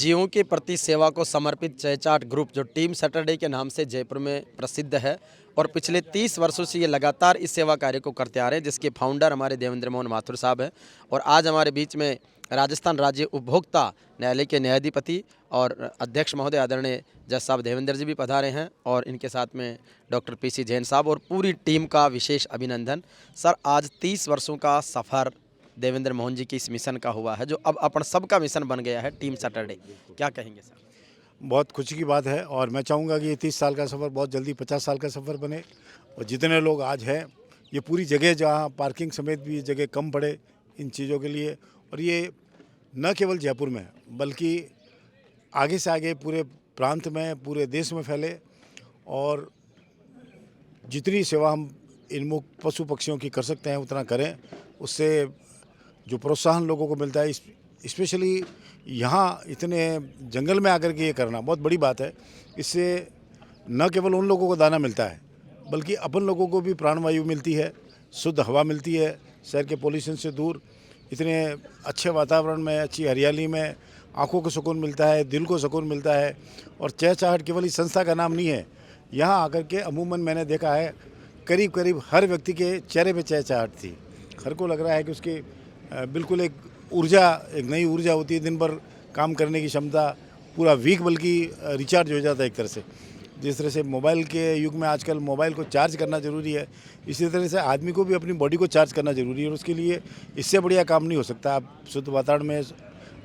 जीवों के प्रति सेवा को समर्पित चेचाट ग्रुप जो टीम सैटरडे के नाम से जयपुर में प्रसिद्ध है और पिछले 30 वर्षों से ये लगातार इस सेवा कार्य को करते आ रहे हैं, जिसके फाउंडर हमारे देवेंद्र मोहन माथुर साहब हैं। और आज हमारे बीच में राजस्थान राज्य उपभोक्ता न्यायालय के न्यायाधिपति और अध्यक्ष महोदय आदरणीय जज साहब देवेंद्र जी भी पधारे हैं और इनके साथ में डॉक्टर पीसी जैन साहब और पूरी टीम का विशेष अभिनंदन। सर, आज 30 वर्षों का सफ़र देवेंद्र मोहन जी की इस मिशन का हुआ है, जो अब अपन सबका मिशन बन गया है, टीम सैटरडे। क्या कहेंगे सर? बहुत खुशी की बात है और मैं चाहूँगा कि ये 30 साल का सफ़र बहुत जल्दी 50 साल का सफ़र बने। और जितने लोग आज हैं, ये पूरी जगह जहाँ पार्किंग समेत भी जगह कम पड़े इन चीज़ों के लिए, और ये न केवल जयपुर में बल्कि आगे से आगे पूरे प्रांत में, पूरे देश में फैले। और जितनी सेवा हम इन पशु पक्षियों की कर सकते हैं उतना करें। उससे जो प्रोत्साहन लोगों को मिलता है, स्पेशली यहाँ इतने जंगल में आकर के ये करना बहुत बड़ी बात है। इससे न केवल उन लोगों को दाना मिलता है बल्कि अपन लोगों को भी प्राणवायु मिलती है, शुद्ध हवा मिलती है, शहर के पोल्यूशन से दूर इतने अच्छे वातावरण में, अच्छी हरियाली में आँखों को सुकून मिलता है, दिल को सुकून मिलता है। और चहचहाट केवल इस संस्था का नाम नहीं है, यहाँ आकर के अमूमन मैंने देखा है करीब करीब हर व्यक्ति के चेहरे पे चहचहाट थी। हर को लग रहा है कि उसकी बिल्कुल एक ऊर्जा, एक नई ऊर्जा होती है, दिन भर काम करने की क्षमता, पूरा वीक बल्कि रिचार्ज हो जाता है एक तरह से। जिस तरह से मोबाइल के युग में आजकल मोबाइल को चार्ज करना ज़रूरी है, इसी तरह से आदमी को भी अपनी बॉडी को चार्ज करना ज़रूरी है। और उसके लिए इससे बढ़िया काम नहीं हो सकता। आप शुद्ध वातावरण में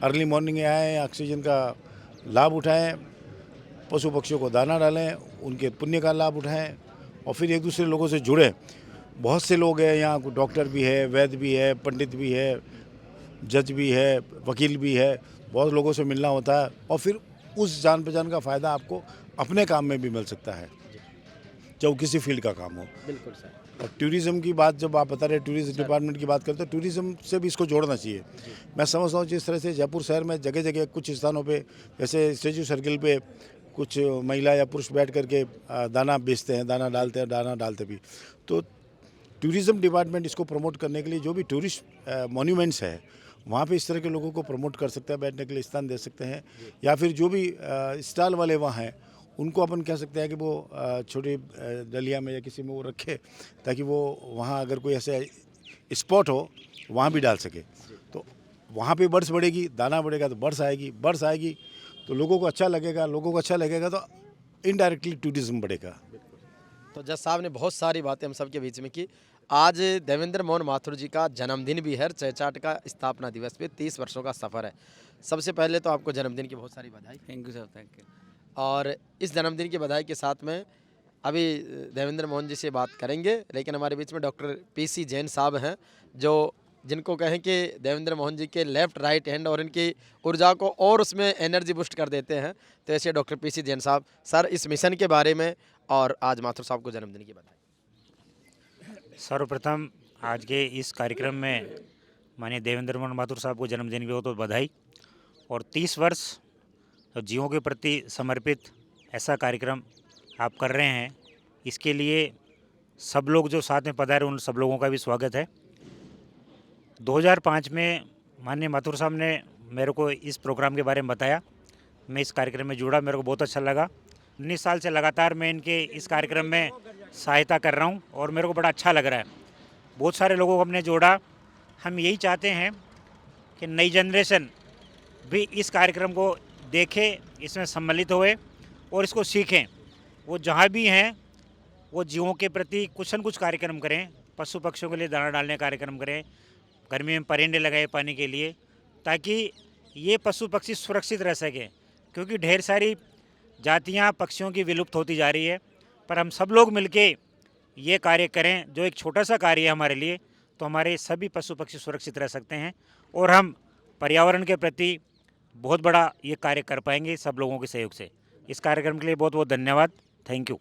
अर्ली मॉर्निंग में आएँ, ऑक्सीजन का लाभ उठाएँ, पशु पक्षियों को दाना डालें, उनके पुण्य का लाभ उठाएँ और फिर एक दूसरे लोगों से जुड़ें। बहुत से लोग हैं यहाँ, डॉक्टर भी है, वैद्य भी है, पंडित भी है, जज भी है, वकील भी है। बहुत लोगों से मिलना होता है और फिर उस जान पहचान का फ़ायदा आपको अपने काम में भी मिल सकता है, चाहे किसी फील्ड का काम हो। बिल्कुल सर। और टूरिज़्म की बात जब आप बता रहे, टूरिज़्म डिपार्टमेंट की बात करते हैं, टूरिज़्म से भी इसको जोड़ना चाहिए। मैं समझता हूँ जिस तरह से जयपुर शहर में जगह जगह कुछ स्थानों पे, जैसे स्टेचू सर्किल पे कुछ महिला या पुरुष बैठ करके दाना बेचते हैं, दाना डालते हैं, दाना डालते भी। तो टूरिज़्म डिपार्टमेंट इसको प्रमोट करने के लिए जो भी टूरिस्ट मॉन्यूमेंट्स है वहाँ पे इस तरह के लोगों को प्रमोट कर सकते हैं, बैठने के लिए स्थान दे सकते हैं। या फिर जो भी स्टॉल वाले वहाँ हैं उनको अपन कह सकते हैं कि वो छोटी डलिया में या किसी में वो रखे, ताकि वो वहाँ अगर कोई ऐसे स्पॉट हो वहाँ भी डाल सके। तो वहाँ पे बर्ड्स बढ़ेगी, दाना बढ़ेगा तो बर्ड्स आएगी तो लोगों को अच्छा लगेगा, लोगों को अच्छा लगेगा तो इनडायरेक्टली टूरिज़्म बढ़ेगा। तो जज साहब ने बहुत सारी बातें हम सबके बीच में की। आज देवेंद्र मोहन माथुर जी का जन्मदिन भी है, चेचाट का स्थापना दिवस पे 30 वर्षों का सफ़र है। सबसे पहले तो आपको जन्मदिन की बहुत सारी बधाई। Thank you sir, thank you. और इस जन्मदिन की बधाई के साथ में अभी देवेंद्र मोहन जी से बात करेंगे, लेकिन हमारे बीच में डॉक्टर पीसी जैन साहब हैं, जो जिनको कहें कि देवेंद्र मोहन जी के लेफ़्ट राइट हैंड और इनकी ऊर्जा को और उसमें एनर्जी बूस्ट कर देते हैं। तो ऐसे डॉक्टर पीसी जैन साहब, सर इस मिशन के बारे में और आज माथुर साहब को जन्मदिन की बधाई। सर्वप्रथम आज के इस कार्यक्रम में माननीय देवेंद्र मोहन माथुर साहब को जन्मदिन की बहुत बधाई। और 30 वर्ष जीवों के प्रति समर्पित ऐसा कार्यक्रम आप कर रहे हैं, इसके लिए सब लोग जो साथ में पधारे उन सब लोगों का भी स्वागत है। 2005 में माननीय माथुर साहब ने मेरे को इस प्रोग्राम के बारे में बताया, मैं इस कार्यक्रम में जुड़ा, मेरे को बहुत अच्छा लगा। 19 साल से लगातार मैं इनके इस कार्यक्रम में सहायता कर रहा हूं और मेरे को बड़ा अच्छा लग रहा है। बहुत सारे लोगों को हमने जोड़ा। हम यही चाहते हैं कि नई जनरेशन भी इस कार्यक्रम को देखे, इसमें सम्मिलित होए और इसको सीखें। वो जहाँ भी हैं वो जीवों के प्रति कुछ न कुछ कार्यक्रम करें, पशु पक्षियों के लिए दाना डालने का कार्यक्रम करें, गर्मी में परिंदे लगाए पानी के लिए, ताकि ये पशु पक्षी सुरक्षित रह सकें। क्योंकि ढेर सारी जातियां पक्षियों की विलुप्त होती जा रही है, पर हम सब लोग मिलके ये कार्य करें जो एक छोटा सा कार्य है हमारे लिए, तो हमारे सभी पशु पक्षी सुरक्षित रह सकते हैं और हम पर्यावरण के प्रति बहुत बड़ा ये कार्य कर पाएंगे सब लोगों के सहयोग से। इस कार्यक्रम के लिए बहुत बहुत धन्यवाद, थैंक यू।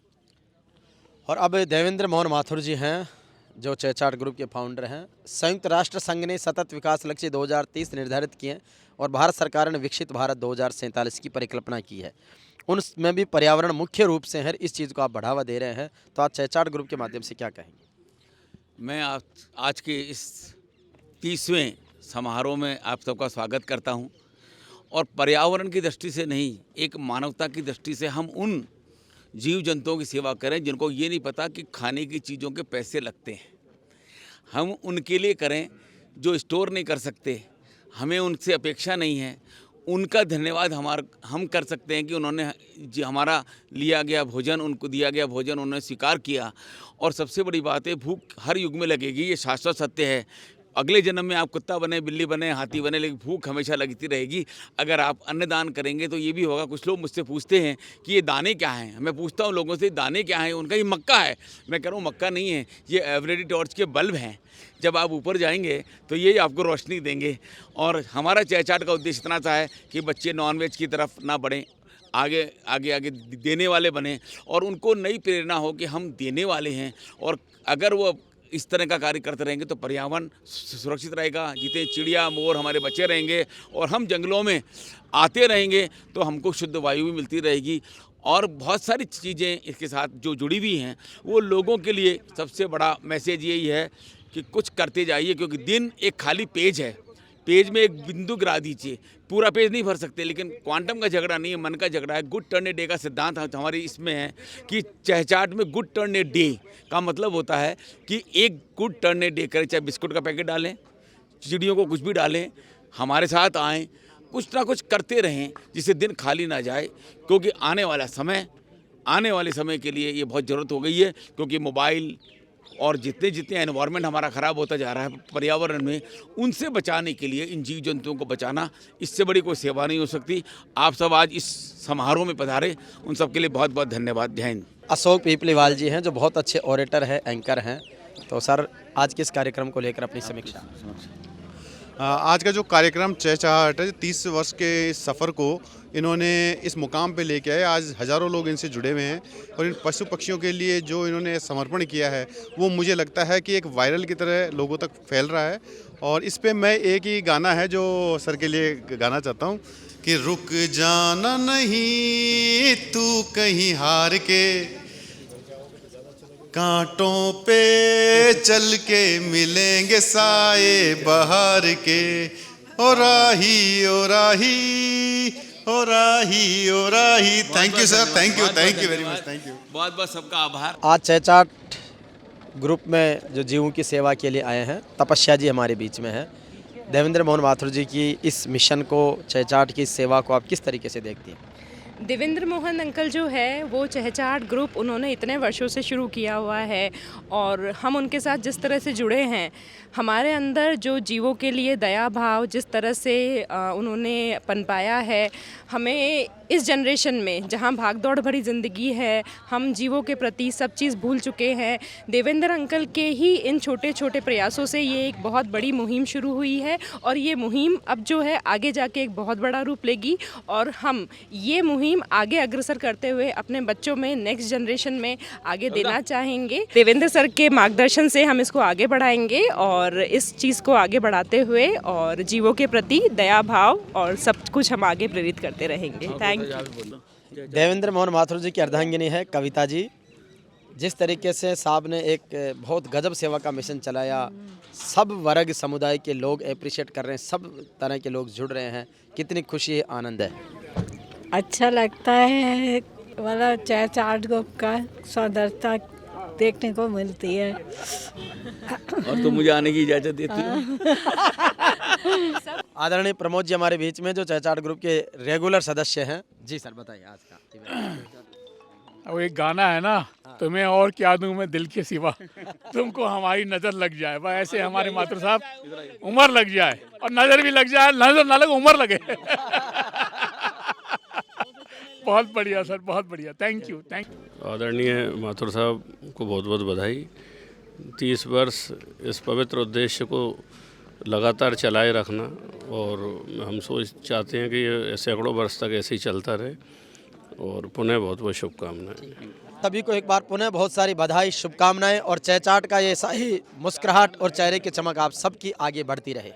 और अब देवेंद्र मोहन माथुर जी हैं, जो चेचाट ग्रुप के फाउंडर हैं। संयुक्त राष्ट्र संघ ने सतत विकास लक्ष्य 2030 निर्धारित किए हैं और भारत सरकार ने विकसित भारत 2047 की परिकल्पना की है। उनमें भी पर्यावरण मुख्य रूप से है, इस चीज़ को आप बढ़ावा दे रहे हैं, तो आज चेचाट ग्रुप के माध्यम से क्या कहेंगे? मैं आज के इस 30वें समारोह में आप सबका स्वागत करता हूं। और पर्यावरण की दृष्टि से नहीं, एक मानवता की दृष्टि से हम उन जीव जंतुओं की सेवा करें जिनको ये नहीं पता कि खाने की चीज़ों के पैसे लगते हैं। हम उनके लिए करें जो स्टोर नहीं कर सकते, हमें उनसे अपेक्षा नहीं है। उनका धन्यवाद हम कर सकते हैं कि उन्होंने जो हमारा लिया गया भोजन, उनको दिया गया भोजन उन्होंने स्वीकार किया। और सबसे बड़ी बात है, भूख हर युग में लगेगी, ये शाश्वत सत्य है। अगले जन्म में आप कुत्ता बने, बिल्ली बने, हाथी बने, लेकिन भूख हमेशा लगती रहेगी। अगर आप अन्नदान करेंगे तो ये भी होगा। कुछ लोग मुझसे पूछते हैं कि ये दाने क्या हैं, मैं पूछता हूँ लोगों से दाने क्या हैं, उनका ये मक्का है। मैं कह रहा हूँ मक्का नहीं है, ये एवरेडी टॉर्च के बल्ब हैं। जब आप ऊपर जाएंगे तो ये आपको रोशनी देंगे। और हमारा चहचाट का उद्देश्य इतना सा है कि बच्चे नॉनवेज की तरफ ना बढ़ें, आगे आगे आगे देने वाले बने और उनको नई प्रेरणा हो कि हम देने वाले हैं। और अगर वो इस तरह का कार्य करते रहेंगे तो पर्यावरण सुरक्षित रहेगा, जितने चिड़िया मोर हमारे बच्चे रहेंगे और हम जंगलों में आते रहेंगे तो हमको शुद्ध वायु भी मिलती रहेगी। और बहुत सारी चीज़ें इसके साथ जो जुड़ी हुई हैं, वो लोगों के लिए सबसे बड़ा मैसेज यही है कि कुछ करते जाइए, क्योंकि दिन एक खाली पेज है, पेज में एक बिंदु गिरा दीजिए, पूरा पेज नहीं भर सकते। लेकिन क्वांटम का झगड़ा नहीं है, मन का झगड़ा है। गुड टर्न ए डे का सिद्धांत हमारी इसमें है कि चहचाट में गुड टर्न ए डे का मतलब होता है कि एक गुड टर्न ए डे करें, चाहे बिस्कुट का पैकेट डालें, चिड़ियों को कुछ भी डालें, हमारे साथ आएँ, कुछ ना कुछ करते रहें जिससे दिन खाली ना जाए। क्योंकि आने वाले समय के लिए ये बहुत ज़रूरत हो गई है, क्योंकि मोबाइल और जितने एनवायरनमेंट हमारा ख़राब होता जा रहा है पर्यावरण में, उनसे बचाने के लिए इन जीव जंतुओं को बचाना, इससे बड़ी कोई सेवा नहीं हो सकती। आप सब आज इस समारोह में पधारे, उन सब के लिए बहुत बहुत धन्यवाद। जय हिंद। अशोक पीपलीवाल जी हैं जो बहुत अच्छे ऑरेटर हैं, एंकर हैं। तो सर, आज के इस कार्यक्रम को लेकर अपनी समीक्षा। आज का जो कार्यक्रम चहचाहट है, 30 वर्ष के इस सफ़र को इन्होंने इस मुकाम पे लेके आए। आज हज़ारों लोग इनसे जुड़े हुए हैं और इन पशु पक्षियों के लिए जो इन्होंने समर्पण किया है वो मुझे लगता है कि एक वायरल की तरह लोगों तक फैल रहा है। और इस पे मैं एक ही गाना है जो सर के लिए गाना चाहता हूँ कि रुक जाना नहीं तू कहीं हार के, कांटों पे चल के मिलेंगे साए बहार के, ओ राही ओ राही ओ राही ओ राही। Thank you sir, thank you very much, thank you. बहुत बहुत सबका आभार। आज चहचाट ग्रुप में जो जीवों की सेवा के लिए आए हैं, तपस्या जी हमारे बीच में है। देवेंद्र मोहन माथुर जी की इस मिशन को, चहचाट की सेवा को आप किस तरीके से देखती हैं? देवेंद्र मोहन अंकल जो है वो चहचाट ग्रुप उन्होंने इतने वर्षों से शुरू किया हुआ है और हम उनके साथ जिस तरह से जुड़े हैं, हमारे अंदर जो जीवों के लिए दया भाव जिस तरह से उन्होंने पनपाया है, हमें इस जनरेशन में जहाँ भागदौड़ भरी ज़िंदगी है, हम जीवों के प्रति सब चीज़ भूल चुके हैं। देवेंद्र अंकल के ही इन छोटे छोटे प्रयासों से ये एक बहुत बड़ी मुहिम शुरू हुई है और ये मुहिम अब जो है आगे जाके एक बहुत बड़ा रूप लेगी और हम ये मुहिम आगे अग्रसर करते हुए अपने बच्चों में, नेक्स्ट जनरेशन में आगे देना चाहेंगे। देवेंद्र सर के मार्गदर्शन से हम इसको आगे बढ़ाएंगे और इस चीज़ को आगे बढ़ाते हुए और जीवों के प्रति दया भाव और सब कुछ हम आगे प्रेरित करते रहेंगे। Thank you. देवेंद्र मोहन माथुर जी की अर्धांगिनी है कविता जी। जिस तरीके से साहब ने एक बहुत गजब सेवा का मिशन चलाया, सब वर्ग समुदाय के लोग अप्रिशिएट कर रहे हैं, सब तरह के लोग जुड़ रहे हैं, कितनी खुशी है, आनंद है। अच्छा लगता है, मतलब चहचाट ग्रुप का सौंदर्यता देखने को मिलती है। और तो मुझे आने की इजाज़त देती है। आदरणीय प्रमोद जी हमारे बीच में जो चहचाट ग्रुप के रेगुलर सदस्य हैं। जी सर, बताइए आज का। वो एक गाना है ना, तुम्हें और क्या दूं मैं दिल के सिवा, तुमको हमारी नज़र लग जाए। बस ऐसे हमारे माथुर साहब उम्र लग जाए और नज़र भी लग जाए, नज़र ना लगे उम्र लगे। बहुत बढ़िया सर, बहुत बढ़िया, थैंक यू। आदरणीय माथुर साहब को बहुत बहुत बधाई। 30 वर्ष इस पवित्र उद्देश्य को लगातार चलाए रखना और हम चाहते हैं कि ये सैकड़ों वर्ष तक ऐसे ही चलता रहे और पुनः बहुत बहुत शुभकामनाएं। सभी को एक बार पुनः बहुत सारी बधाई, शुभकामनाएं और चहचाट का ये ऐसा ही मुस्कुराहट और चेहरे की चमक आप सबकी आगे बढ़ती रहे।